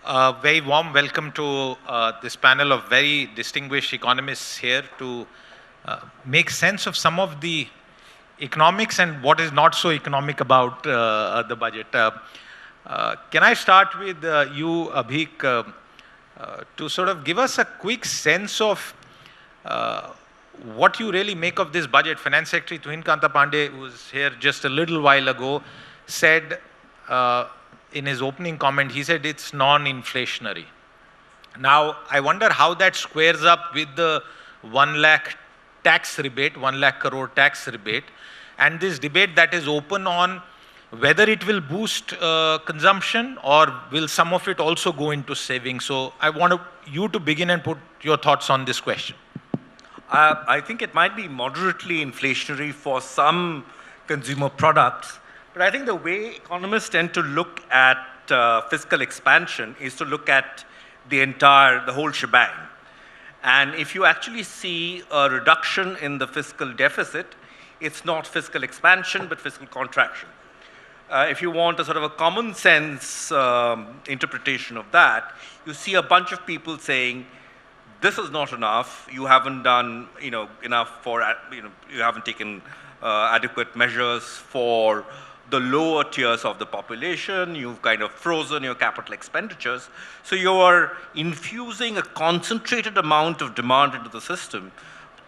Very warm welcome to this panel of very distinguished economists here to make sense of some of the economics and what is not so economic about the budget. Can I start with you, Abheek, to sort of give us a quick sense of what you really make of this budget? Finance Secretary Tuhin Kanta Pandey, who was here just a little while ago, said in his opening comment, he said it's non-inflationary. Now, I wonder how that squares up with the 1 lakh tax rebate, 1 lakh crore tax rebate, and this debate that is open on whether it will boost consumption or will some of it also go into savings. So I want you to begin and put your thoughts on this question. I think it might be moderately inflationary for some consumer products, but I think the way economists tend to look at fiscal expansion is to look at the whole shebang. And if you actually see a reduction in the fiscal deficit, it's not fiscal expansion, but fiscal contraction. If you want a sort of a common sense interpretation of that, you see a bunch of people saying, this is not enough, you haven't done enough for, you haven't taken adequate measures for the lower tiers of the population, you've kind of frozen your capital expenditures, so you are infusing a concentrated amount of demand into the system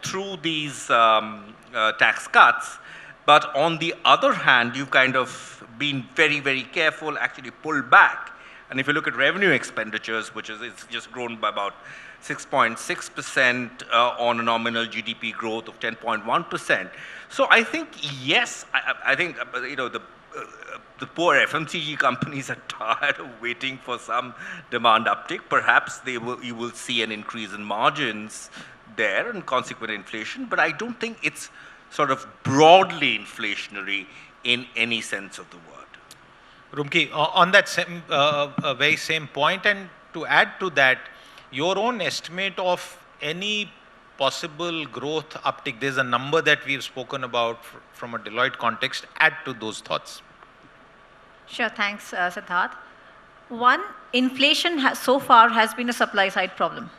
through these tax cuts. But on the other hand, you've kind of been very, very careful, actually pulled back. And if you look at revenue expenditures, which is it's just grown by about 6.6% on a nominal GDP growth of 10.1%. So I think, yes, I think the poor FMCG companies are tired of waiting for some demand uptick. Perhaps you will see an increase in margins there and consequent inflation, but I don't think it's sort of broadly inflationary in any sense of the word. Rumki, on that very same point, and to add to that, your own estimate of any possible growth uptick, there's a number that we've spoken about from a Deloitte context, add to those thoughts. Sure, thanks, Siddharth. One, inflation so far has been a supply side problem.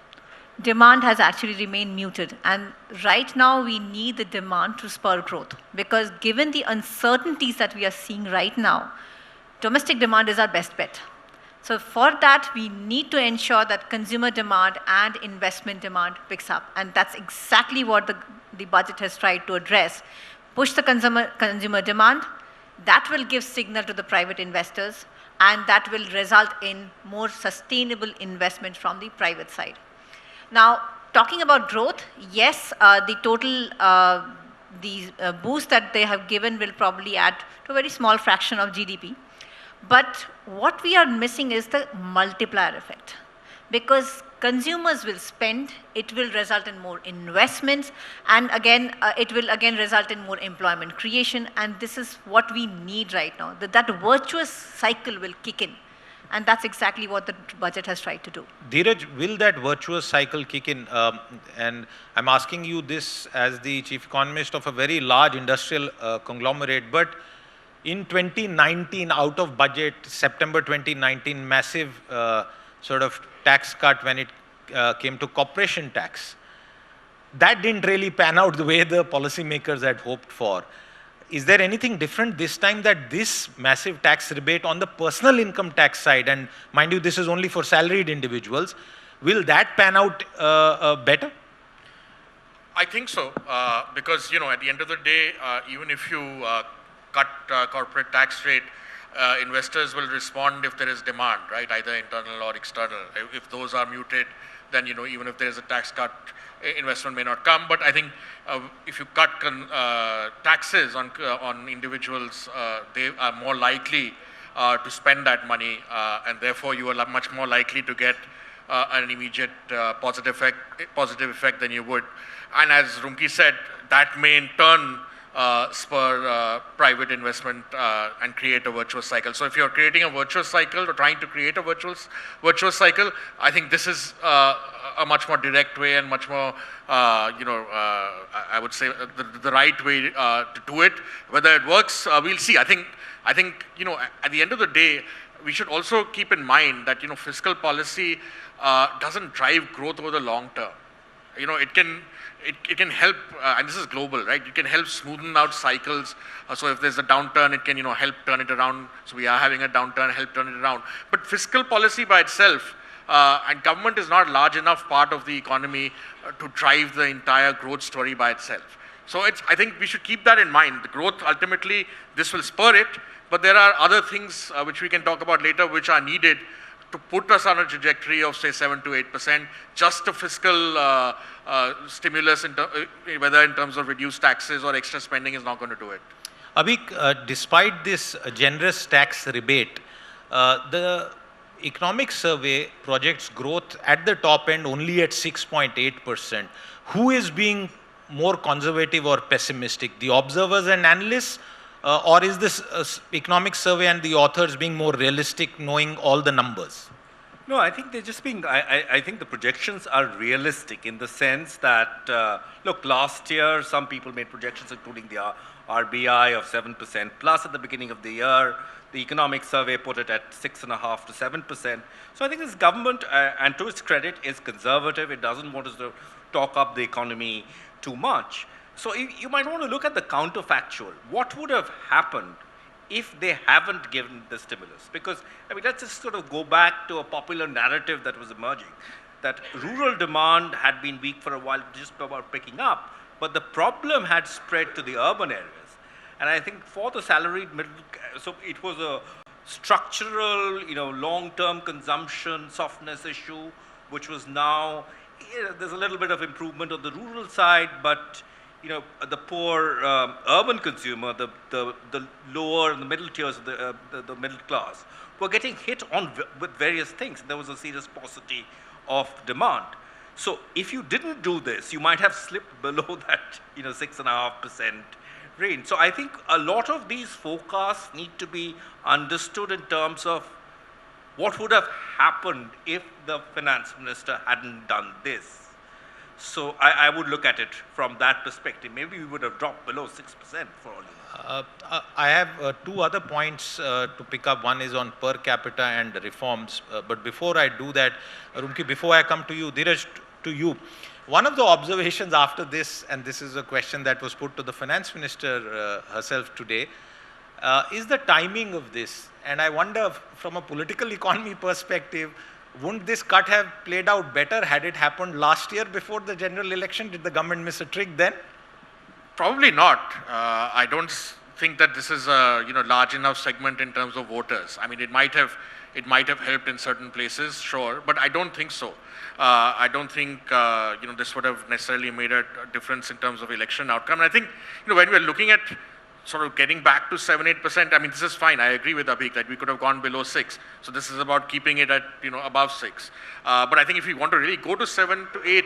Demand has actually remained muted, and right now we need the demand to spur growth, because given the uncertainties that we are seeing right now, domestic demand is our best bet. So for that, we need to ensure that consumer demand and investment demand picks up, and that's exactly what the budget has tried to address. Push the consumer demand, that will give signal to the private investors, and that will result in more sustainable investment from the private side. Now, talking about growth, yes, the total boost that they have given will probably add to a very small fraction of GDP. But what we are missing is the multiplier effect. Because consumers will spend, it will result in more investments, and again, it will again result in more employment creation, and this is what we need right now. That virtuous cycle will kick in. And that's exactly what the budget has tried to do. Dhiraj, will that virtuous cycle kick in? And I'm asking you this as the chief economist of a very large industrial conglomerate, but in 2019, out of budget, September 2019, massive sort of tax cut when it came to corporation tax. That didn't really pan out the way the policymakers had hoped for. Is there anything different this time that this massive tax rebate on the personal income tax side, and mind you, this is only for salaried individuals, will that pan out better? I think so, because, at the end of the day, even if you cut corporate tax rate, investors will respond if there is demand, right, either internal or external. If those are muted, then, even if there is a tax cut, investment may not come. But I think if you cut taxes on individuals, they are more likely to spend that money, and therefore you are much more likely to get an immediate positive effect than you would. And as Rumki said, that may in turn spur private investment and create a virtuous cycle. So if you're creating a virtuous cycle or trying to create a virtuous cycle, I think this is a much more direct way and much more, I would say, the right way to do it. Whether it works, we'll see. I think, at the end of the day, we should also keep in mind that, fiscal policy doesn't drive growth over the long term. It can help, and this is global, right? It can help smoothen out cycles. So if there's a downturn, it can, help turn it around. So we are having a downturn, help turn it around. But fiscal policy by itself, and government is not large enough part of the economy to drive the entire growth story by itself. So I think we should keep that in mind. The growth, ultimately, this will spur it, but there are other things which we can talk about later, which are needed to put us on a trajectory of, say, 7 to 8%. Just a fiscal stimulus, whether in terms of reduced taxes or extra spending, is not going to do it. Abheek, despite this generous tax rebate, the economic survey projects growth at the top end only at 6.8%. Who is being more conservative or pessimistic, the observers and analysts, or is this economic survey and the authors being more realistic, knowing all the numbers? No, I think they're just being, I think the projections are realistic in the sense that, look, last year, some people made projections, including the RBI, of 7% plus at the beginning of the year. The economic survey put it at 6.5 to 7%. So I think this government, and to its credit, is conservative. It doesn't want us to talk up the economy too much. So you might want to look at the counterfactual. What would have happened if they haven't given the stimulus? Because, let's just sort of go back to a popular narrative that was emerging, that rural demand had been weak for a while, just about picking up, but the problem had spread to the urban areas. And I think for the salaried middle, so it was a structural, long-term consumption softness issue, which was now, there's a little bit of improvement on the rural side, but the poor urban consumer, the lower and the middle tiers of the middle class, were getting hit on with various things. There was a serious paucity of demand. So if you didn't do this, you might have slipped below that 6.5% range. So I think a lot of these forecasts need to be understood in terms of what would have happened if the finance minister hadn't done this. So I would look at it from that perspective. Maybe we would have dropped below 6% for all you know. I have two other points to pick up. One is on per capita and reforms. But before I do that, Rumki, before I come to you, Dhiraj, to you, one of the observations after this, and this is a question that was put to the finance minister herself today, is the timing of this. And I wonder, from a political economy perspective, wouldn't this cut have played out better had it happened last year before the general election? Did the government miss a trick then? Probably not. I don't think that this is a large enough segment in terms of voters. It might have helped in certain places, sure, but I don't think so. I don't think this would have necessarily made a difference in terms of election outcome. And I think when we're looking at sort of getting back to 7-8%, this is fine. I agree with Abheek that we could have gone below 6. So this is about keeping it at above 6. But I think if we want to really go to 7 to 8,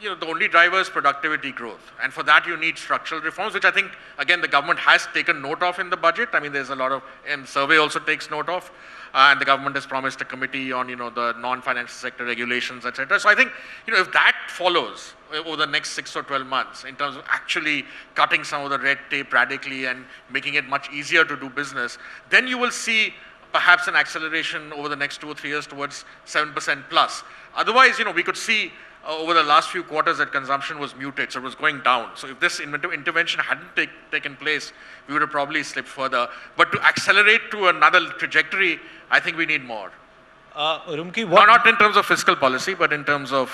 the only driver is productivity growth. And for that, you need structural reforms, which I think, again, the government has taken note of in the budget. There's a lot of, and survey also takes note of. And the government has promised a committee on, the non-financial sector regulations, etc. So I think, if that follows over the next 6 or 12 months in terms of actually cutting some of the red tape radically and making it much easier to do business, then you will see perhaps an acceleration over the next 2 or 3 years towards 7% plus. Otherwise, we could see over the last few quarters that consumption was muted, so it was going down. So if this intervention hadn't taken place, we would have probably slipped further. But to accelerate to another trajectory, I think we need more. Rumki, not in terms of fiscal policy, but in terms of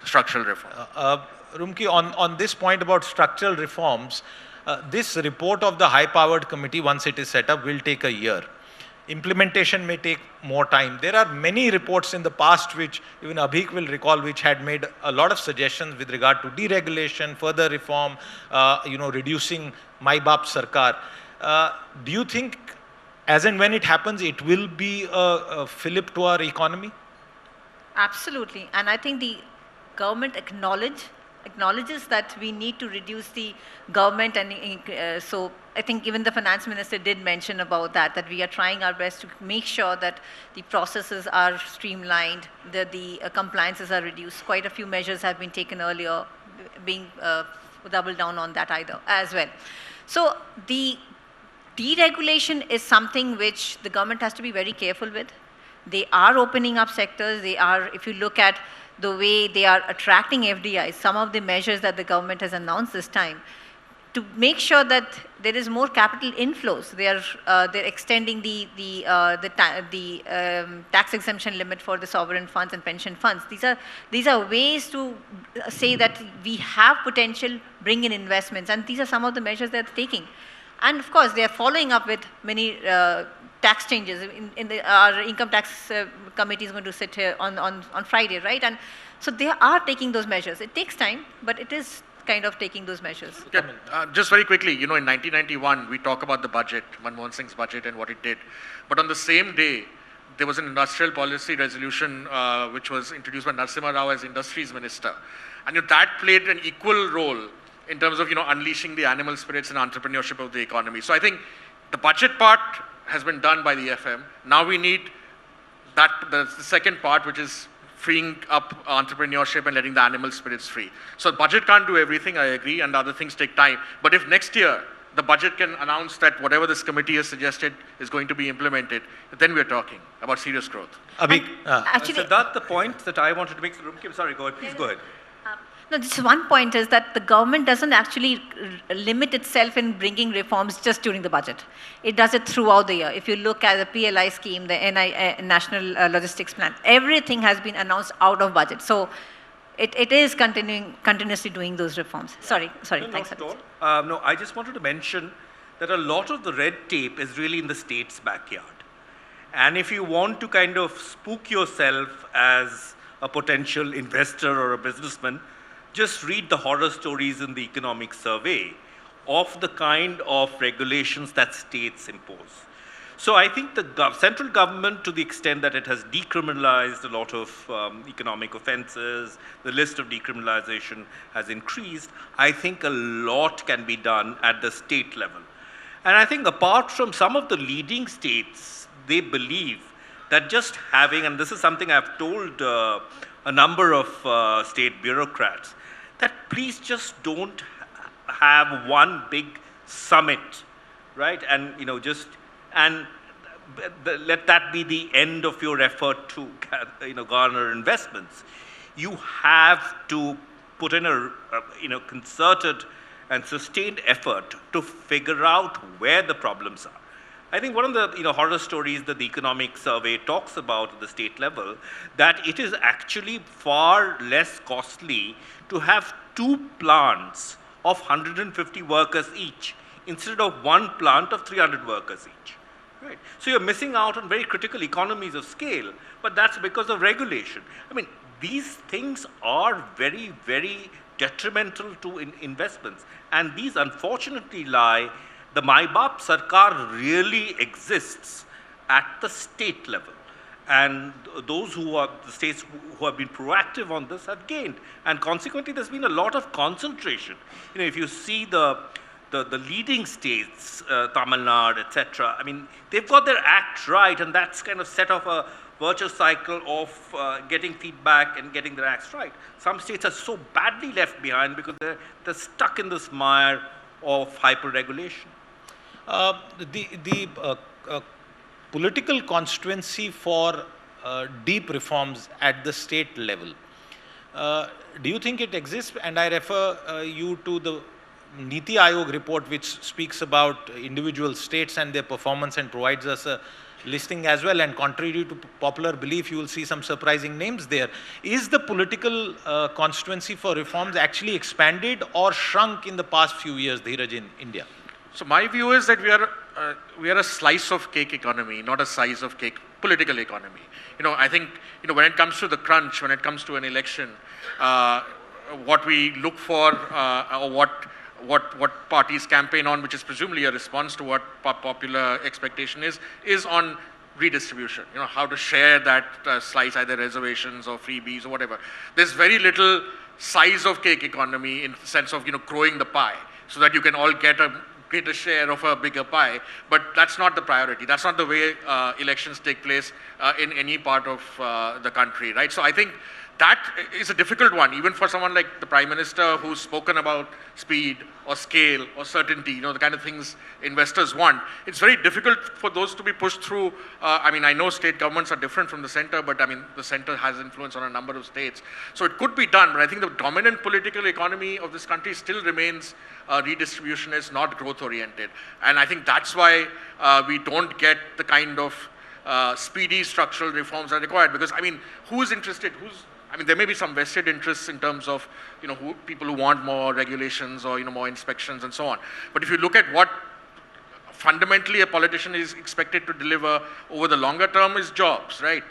structural reform. Rumki, on this point about structural reforms, this report of the high-powered committee, once it is set up, will take a year. Implementation may take more time. There are many reports in the past which even Abheek will recall, which had made a lot of suggestions with regard to deregulation, further reform, reducing Mai Baap Sarkar. Do you think, as and when it happens, it will be a fillip to our economy? Absolutely. And I think the government acknowledges that we need to reduce the government, and so I think even the finance minister did mention about that we are trying our best to make sure that the processes are streamlined, that the compliances are reduced. Quite a few measures have been taken earlier, being doubled down on that as well. So the Deregulation is something which the government has to be very careful with. They are opening up sectors. They are, if you look at the way they are attracting FDIs, some of the measures that the government has announced this time, to make sure that there is more capital inflows. They're extending the tax exemption limit for the sovereign funds and pension funds. These are ways to say that we have potential, bring in investments, and these are some of the measures they're taking. And of course, they are following up with many tax changes. Our income tax committee is going to sit here on Friday, right? And so they are taking those measures. It takes time, but it is kind of taking those measures. Yeah, just very quickly, in 1991, we talk about the budget, Manmohan Singh's budget and what it did. But on the same day, there was an industrial policy resolution which was introduced by Narasimha Rao as industries minister. And that played an equal role in terms of, unleashing the animal spirits and entrepreneurship of the economy. So I think the budget part has been done by the FM. Now we need the second part, which is freeing up entrepreneurship and letting the animal spirits free. So budget can't do everything, I agree, and other things take time. But if next year the budget can announce that whatever this committee has suggested is going to be implemented, then we're talking about serious growth. Abheek, Actually, Siddharth, the point that I wanted to make, Rumki, sorry, go ahead, please go ahead. No, just one point is that the government doesn't actually limit itself in bringing reforms just during the budget. It does it throughout the year. If you look at the PLI scheme, the National Logistics Plan, everything has been announced out of budget. So it is continuously doing those reforms. Sorry, No, thanks. not at all. No, I just wanted to mention that a lot of the red tape is really in the state's backyard. And if you want to kind of spook yourself as a potential investor or a businessman, just read the horror stories in the economic survey of the kind of regulations that states impose. So I think the central government, to the extent that it has decriminalized a lot of economic offenses, the list of decriminalization has increased, I think a lot can be done at the state level. And I think apart from some of the leading states, they believe that just having, and this is something I've told a number of state bureaucrats, that please just don't have one big summit, right? And let that be the end of your effort to garner investments. You have to put in a concerted and sustained effort to figure out where the problems are. I think one of the horror stories that the economic survey talks about at the state level, that it is actually far less costly to have 2 plants of 150 workers each instead of 1 plant of 300 workers each. Right. So you're missing out on very critical economies of scale, but that's because of regulation. I mean, these things are very, very detrimental to investments, and these unfortunately lie. The Mai Baap Sarkar really exists at the state level, and those the states who have been proactive on this have gained, and consequently there's been a lot of concentration. If you see the leading states, Tamil Nadu, etc., I mean, they've got their act right, and that's kind of set off a virtuous cycle of getting feedback and getting their acts right. Some states are so badly left behind because they're stuck in this mire of hyper-regulation. The political constituency for deep reforms at the state level, do you think it exists? And I refer you to the Niti Aayog report, which speaks about individual states and their performance and provides us a listing as well. And contrary to popular belief, you will see some surprising names there. Is the political constituency for reforms actually expanded or shrunk in the past few years, Dhiraj, in India? So my view is that we are a slice of cake economy, not a size of cake political economy. I think when it comes to the crunch, when it comes to an election, what we look for or what parties campaign on, which is presumably a response to what popular expectation is on redistribution. How to share that slice, either reservations or freebies or whatever. There's very little size of cake economy in the sense of growing the pie so that you can all get a greater share of a bigger pie, but that's not the priority. That's not the way elections take place in any part of the country, right? So I think that is a difficult one, even for someone like the Prime Minister who's spoken about speed or scale or certainty, the kind of things investors want. It's very difficult for those to be pushed through. I know state governments are different from the center, but the center has influence on a number of states. So it could be done, but I think the dominant political economy of this country still remains redistributionist, not growth-oriented. And I think that's why we don't get the kind of speedy structural reforms that are required. Because, who's interested? There may be some vested interests in terms of, people who want more regulations or, more inspections and so on. But if you look at what fundamentally a politician is expected to deliver over the longer term is jobs, right?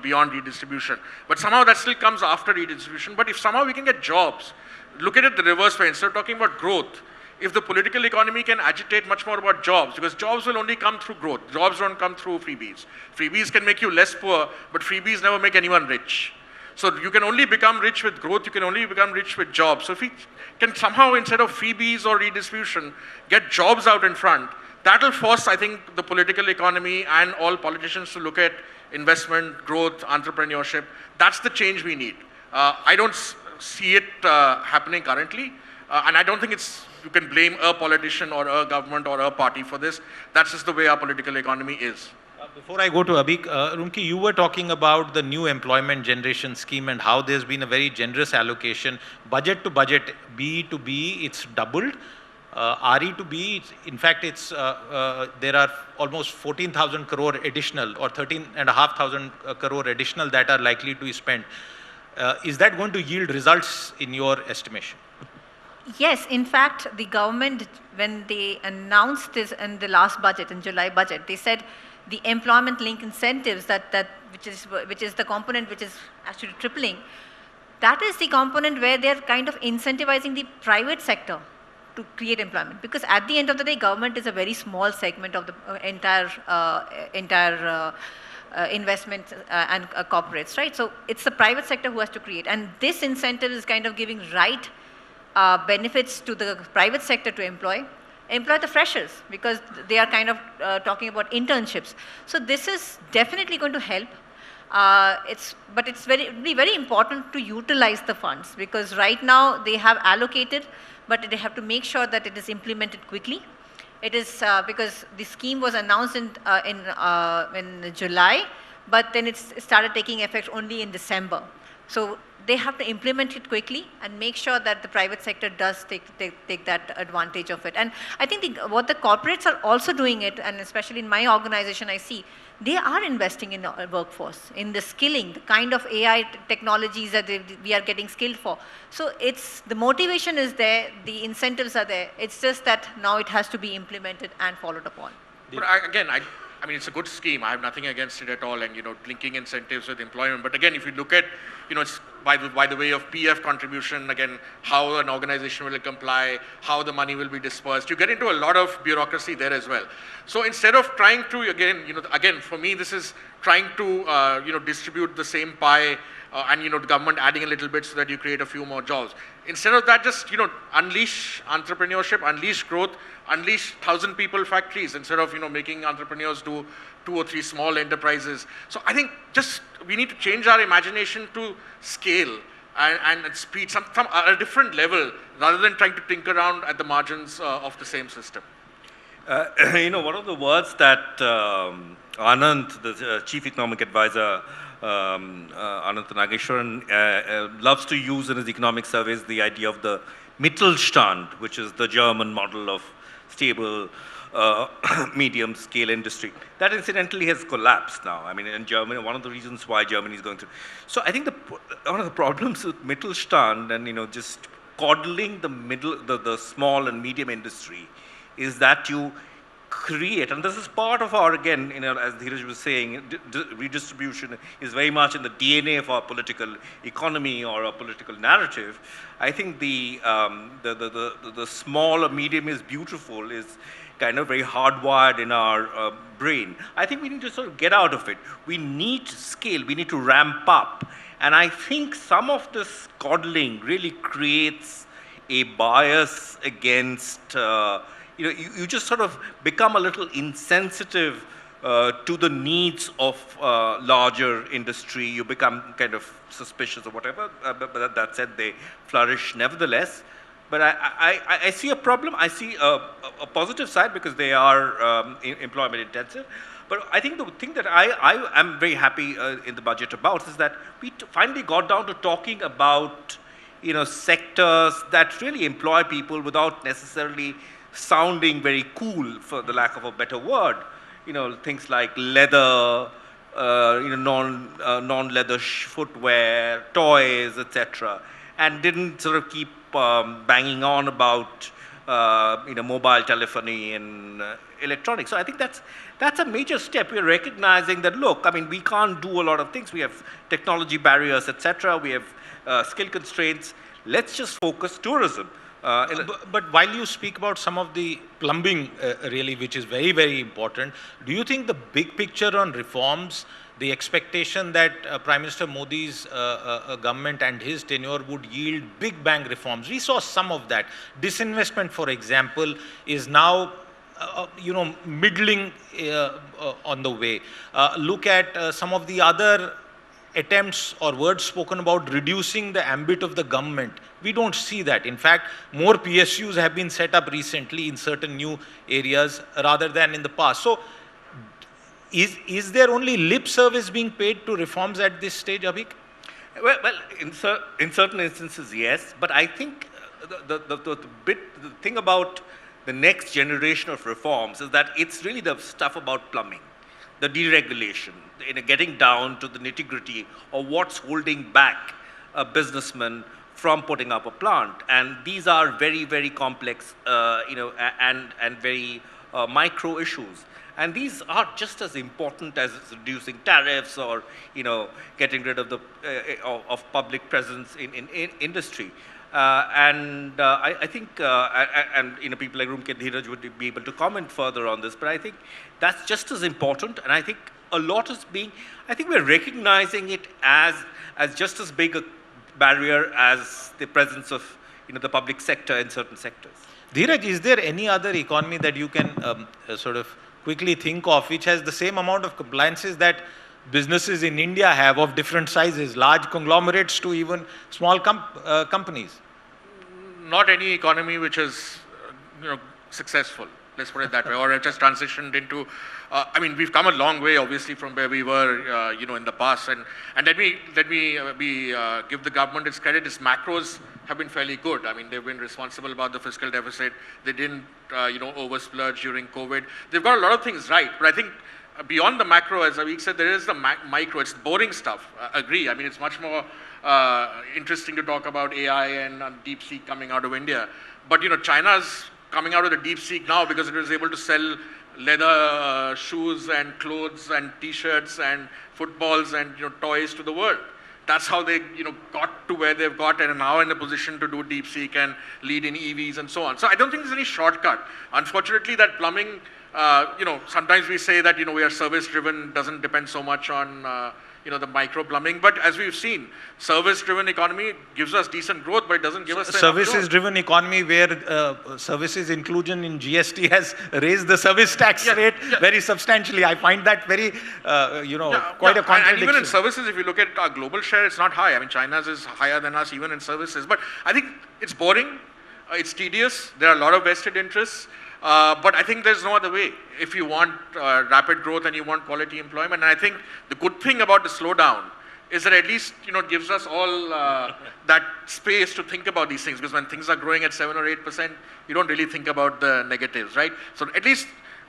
Beyond redistribution. But somehow that still comes after redistribution. But if somehow we can get jobs, look at it the reverse way. Instead of talking about growth, if the political economy can agitate much more about jobs, because jobs will only come through growth. Jobs don't come through freebies. Freebies can make you less poor, but freebies never make anyone rich. So you can only become rich with growth, you can only become rich with jobs. So if we can somehow, instead of freebies or redistribution, get jobs out in front, that will force, I think, the political economy and all politicians to look at investment, growth, entrepreneurship. That's the change we need. I don't see it happening currently, and I don't think you can blame a politician or a government or a party for this. That's just the way our political economy is. Before I go to Abheek, Rumki, you were talking about the new employment generation scheme and how there's been a very generous allocation. Budget to budget, BE to BE, it's doubled. RE to BE, in fact, there are almost 14,000 crore additional or 13,500 crore additional that are likely to be spent. Is that going to yield results in your estimation? Yes, in fact, the government, when they announced this in the last budget, in July budget, they said the employment link incentives, which is the component which is actually tripling, that is the component where they're kind of incentivizing the private sector to create employment. Because at the end of the day, government is a very small segment of the entire investment and corporates, right? So it's the private sector who has to create. And this incentive is kind of giving benefits to the private sector to employ the freshers, because they are kind of talking about internships. So this is definitely going to help. But it's very important to utilize the funds, because right now they have allocated, but they have to make sure that it is implemented quickly. It is because the scheme was announced in July, but then it started taking effect only in December. So they have to implement it quickly and make sure that the private sector does take that advantage of it. And I think what the corporates are also doing it, and especially in my organization, I see they are investing in the workforce, in the skilling, the kind of AI technologies that we are getting skilled for. So the motivation is there, the incentives are there. It's just that now it has to be implemented and followed upon. But it's a good scheme. I have nothing against it at all, and linking incentives with employment. But again, if you look at, it's by the way of PF contribution, again, how an organization will comply, how the money will be dispersed. You get into a lot of bureaucracy there as well. So instead of trying to again, for me, this is trying to distribute the same pie. And the government adding a little bit so that you create a few more jobs. Instead of that, just unleash entrepreneurship, unleash growth, unleash 1,000 people factories instead of making entrepreneurs do 2 or 3 small enterprises. So I think we need to change our imagination to scale and speed, some at a different level, rather than trying to tinker around at the margins of the same system. One of the words that Anand, the Chief Economic Advisor, Anant Nageshwaran loves to use in his economic surveys the idea of the Mittelstand, which is the German model of stable, medium-scale industry. That incidentally has collapsed now. In Germany, one of the reasons why Germany is going through. So I think one of the problems with Mittelstand and just coddling the small and medium industry is that you create, and this is part of our, again, as Dhiraj was saying, redistribution is very much in the DNA of our political economy or our political narrative. I think the small or medium is beautiful is kind of very hardwired in our brain. I think we need to sort of get out of it. We need to scale, we need to ramp up. And I think some of this coddling really creates a bias against you just sort of become a little insensitive to the needs of larger industry, you become kind of suspicious or whatever. But that said, they flourish nevertheless. But I see a problem. I see a positive side because they are employment intensive. But I think the thing that I am very happy in the budget about is that we finally got down to talking about, sectors that really employ people without necessarily sounding very cool, for the lack of a better word. Things like leather, non-leather footwear, toys, etc., and didn't sort of keep banging on about mobile telephony and electronics. So I think that's a major step. We're recognizing that, look, I mean, we can't do a lot of things. We have technology barriers, etc. We have skill constraints. Let's just focus tourism. But while you speak about some of the plumbing, really, which is very, very important, do you think the big picture on reforms, the expectation that Prime Minister Modi's government and his tenure would yield big bang reforms? We saw some of that. Disinvestment, for example, is now middling on the way. Look at some of the other attempts or words spoken about reducing the ambit of the government. We don't see that. In fact, more PSUs have been set up recently in certain new areas rather than in the past. So, is there only lip service being paid to reforms at this stage, Abheek? Well, in certain instances, yes. But I think the thing about the next generation of reforms is that it's really the stuff about plumbing, the deregulation, getting down to the nitty-gritty of what's holding back a businessman from putting up a plant. And these are very, very complex, and very micro issues. And these are just as important as reducing tariffs or, getting rid of the of public presence in industry. I think, people like Rumki and Dhiraj would be able to comment further on this, but I think that's just as important. And I think a lot is I think we're recognizing it as just as big a barrier as the presence of, the public sector in certain sectors. Dhiraj, is there any other economy that you can sort of quickly think of which has the same amount of compliances that businesses in India have of different sizes, large conglomerates to even small companies? Not any economy which is, successful. Let's put it that way, or it just transitioned into. We've come a long way, obviously, from where we were, in the past. And let me give the government its credit. Its macros have been fairly good. I mean, they've been responsible about the fiscal deficit. They didn't, oversplurge during COVID. They've got a lot of things right. But I think beyond the macro, as Abheek said, there is the micro. It's boring stuff. Agree. I mean, it's much more interesting to talk about AI and DeepSeek coming out of India. But, China's coming out of the DeepSeek now because it was able to sell leather shoes and clothes and T-shirts and footballs and toys to the world. That's how they got to where they've got and are now in a position to do DeepSeek and lead in EVs and so on. So I don't think there's any shortcut. Unfortunately, that plumbing, sometimes we say that we are service-driven, doesn't depend so much on the micro plumbing. But as we've seen, service-driven economy gives us decent growth, but it doesn't give us services-driven economy where services inclusion in GST has raised the service tax rate very substantially. I find that very, quite a contradiction. And even in services, if you look at our global share, it's not high. I mean, China's is higher than us even in services. But I think it's boring. It's tedious. There are a lot of vested interests. But I think there's no other way if you want rapid growth and you want quality employment. And I think the good thing about the slowdown is that at least it gives us all that space to think about these things, because when things are growing at 7 or 8%, you don't really think about the negatives, right? So at least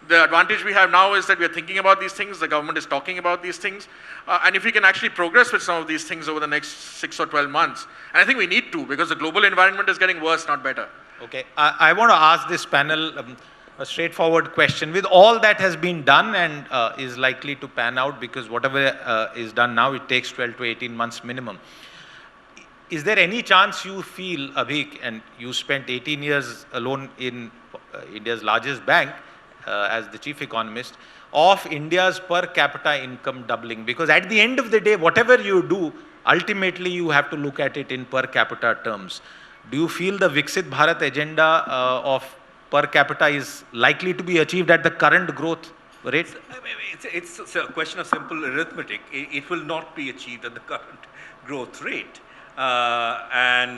the advantage we have now is that we are thinking about these things, the government is talking about these things, and if we can actually progress with some of these things over the next 6 or 12 months, and I think we need to, because the global environment is getting worse, not better. Okay, I want to ask this panel a straightforward question. With all that has been done and is likely to pan out, because whatever is done now, it takes 12 to 18 months minimum. Is there any chance you feel, Abheek, and you spent 18 years alone in India's largest bank as the chief economist, of India's per capita income doubling? Because at the end of the day, whatever you do, ultimately you have to look at it in per capita terms. Do you feel the Viksit Bharat agenda of per capita is likely to be achieved at the current growth rate? It's a question of simple arithmetic. It will not be achieved at the current growth rate. As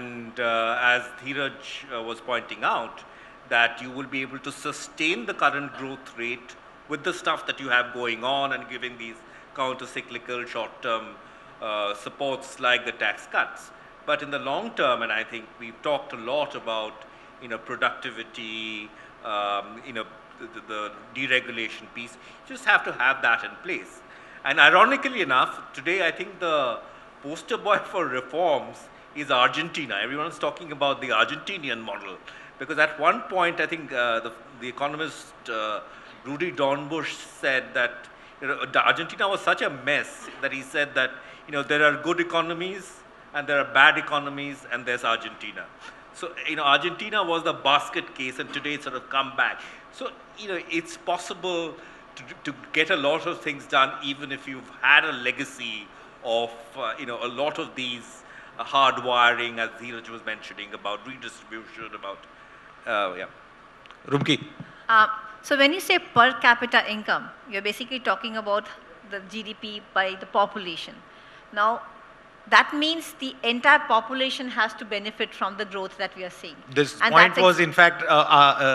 Dhiraj was pointing out, that you will be able to sustain the current growth rate with the stuff that you have going on and giving these counter-cyclical short-term supports like the tax cuts. But in the long term, and I think we've talked a lot about, productivity, the deregulation piece, you just have to have that in place. And ironically enough, today I think the poster boy for reforms is Argentina. Everyone's talking about the Argentinian model, because at one point I think the economist Rudy Dornbusch said that Argentina was such a mess that he said that there are good economies and there are bad economies, and there's Argentina. So Argentina was the basket case, and today it's sort of come back. So it's possible to get a lot of things done even if you've had a legacy of a lot of these hardwiring, as Dhiraj was mentioning, about redistribution, about Rumki. So when you say per capita income, you're basically talking about the GDP by the population. Now, that means the entire population has to benefit from the growth that we are seeing. This point was, in fact,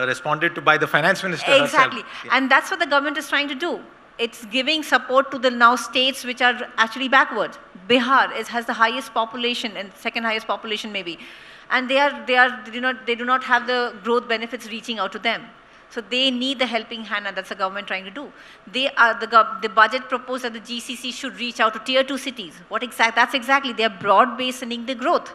responded to by the finance minister Exactly. herself. Yeah. And that's what the government is trying to do. It's giving support to the now states which are actually backward. Bihar has the highest population and second highest population maybe. And they do not have the growth benefits reaching out to them. So they need the helping hand, and that's the government trying to do. The budget proposed that the GCC should reach out to tier 2 cities. That's exactly, they are broad-basing the growth.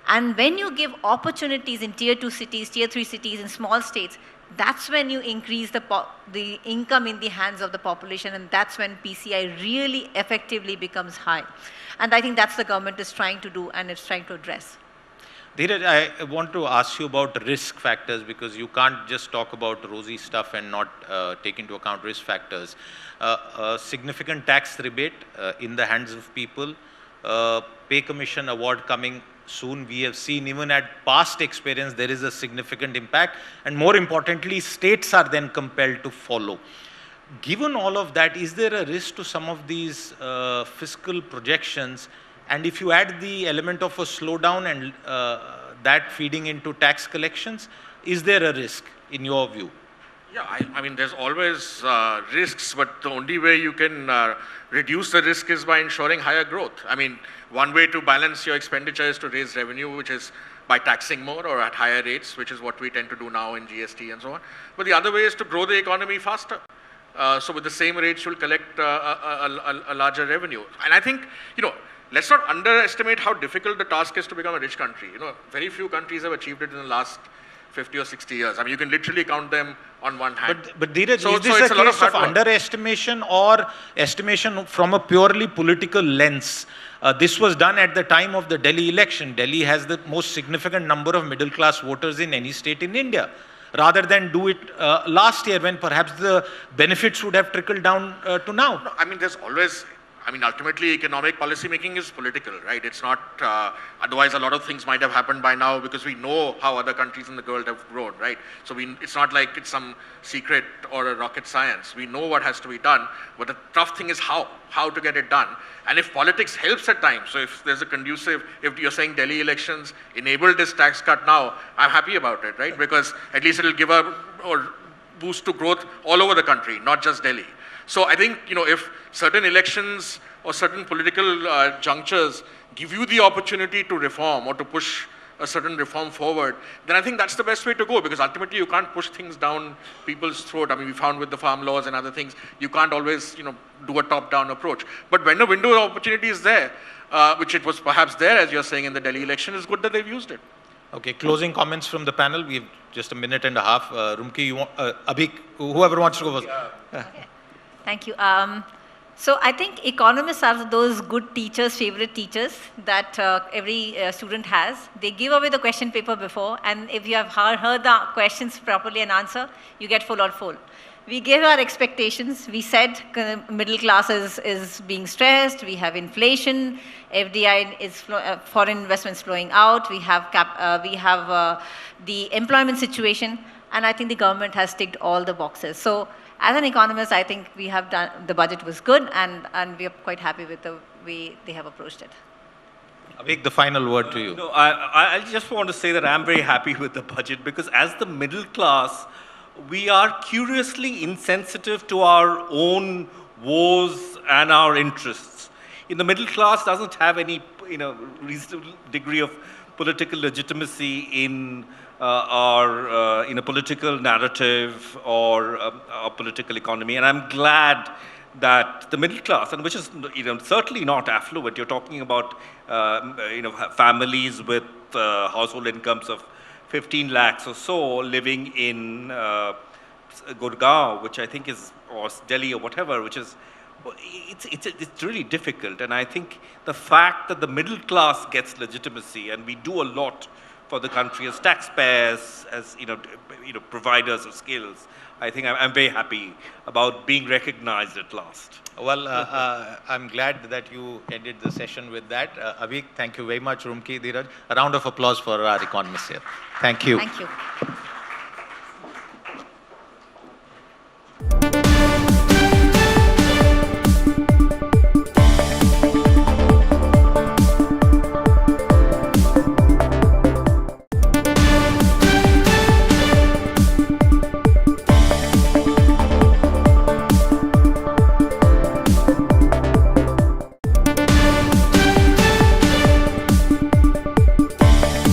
And when you give opportunities in tier 2 cities, tier 3 cities, in small states, that's when you increase the income in the hands of the population, and that's when PCI really effectively becomes high. And I think that's the government is trying to do, and it's trying to address. Dhiraj, I want to ask you about risk factors, because you can't just talk about rosy stuff and not take into account risk factors. A significant tax rebate in the hands of people, pay commission award coming soon. We have seen even at past experience there is a significant impact, and more importantly, states are then compelled to follow. Given all of that, is there a risk to some of these fiscal projections? And if you add the element of a slowdown and that feeding into tax collections, is there a risk in your view? Yeah, I mean, there's always risks, but the only way you can reduce the risk is by ensuring higher growth. I mean, one way to balance your expenditure is to raise revenue, which is by taxing more or at higher rates, which is what we tend to do now in GST and so on. But the other way is to grow the economy faster. So with the same rates, you'll collect a larger revenue. And I think, let's not underestimate how difficult the task is to become a rich country. Very few countries have achieved it in the last 50 or 60 years. I mean, you can literally count them on one hand. But Dhiraj, is this a case of underestimation or estimation from a purely political lens? This was done at the time of the Delhi election. Delhi has the most significant number of middle-class voters in any state in India. Rather than do it last year when perhaps the benefits would have trickled down to now. No, I mean, there's always... ultimately, economic policy making is political, right? It's not, otherwise a lot of things might have happened by now because we know how other countries in the world have grown, right? So it's not like it's some secret or a rocket science. We know what has to be done, but the tough thing is how to get it done. And if politics helps at times, so if there's a conducive, if you're saying Delhi elections enabled this tax cut now, I'm happy about it, right? Because at least it'll give a boost to growth all over the country, not just Delhi. So I think, if certain elections or certain political junctures give you the opportunity to reform or to push a certain reform forward, then I think that's the best way to go, because ultimately you can't push things down people's throat. I mean, we found with the farm laws and other things, you can't always, do a top-down approach. But when a window of opportunity is there, which it was perhaps there, as you're saying, in the Delhi election, it's good that they've used it. Okay, closing comments from the panel. We have just a minute and a half. Rumki, Abheek, whoever wants to go first. Okay. Thank you. So I think economists are those good teachers, favorite teachers that every student has. They give away the question paper before, and if you have heard the questions properly and answer, you get full or full. We gave our expectations. We said middle class is being stressed. We have inflation. FDI is foreign investments flowing out. We have the employment situation, and I think the government has ticked all the boxes. So as an economist, I think we have done, the budget was good, and we are quite happy with the way they have approached it. Abheek, the final word to you. No, I just want to say that I'm very happy with the budget because as the middle class, we are curiously insensitive to our own woes and our interests. The middle class doesn't have any, reasonable degree of political legitimacy in our, political narrative or our political economy. And I'm glad that the middle class, and which is, certainly not affluent. You're talking about, families with household incomes of 15 lakhs or so living in Gurgaon, which I think is, or Delhi or whatever, which is, it's really difficult. And I think the fact that the middle class gets legitimacy, and we do a lot for the country as taxpayers, as providers of skills, I think I'm very happy about being recognized at last. Well, I'm glad that you ended the session with that. Abheek, thank you very much. Rumki, Dhiraj, a round of applause for our economists here. Thank you. Thank you.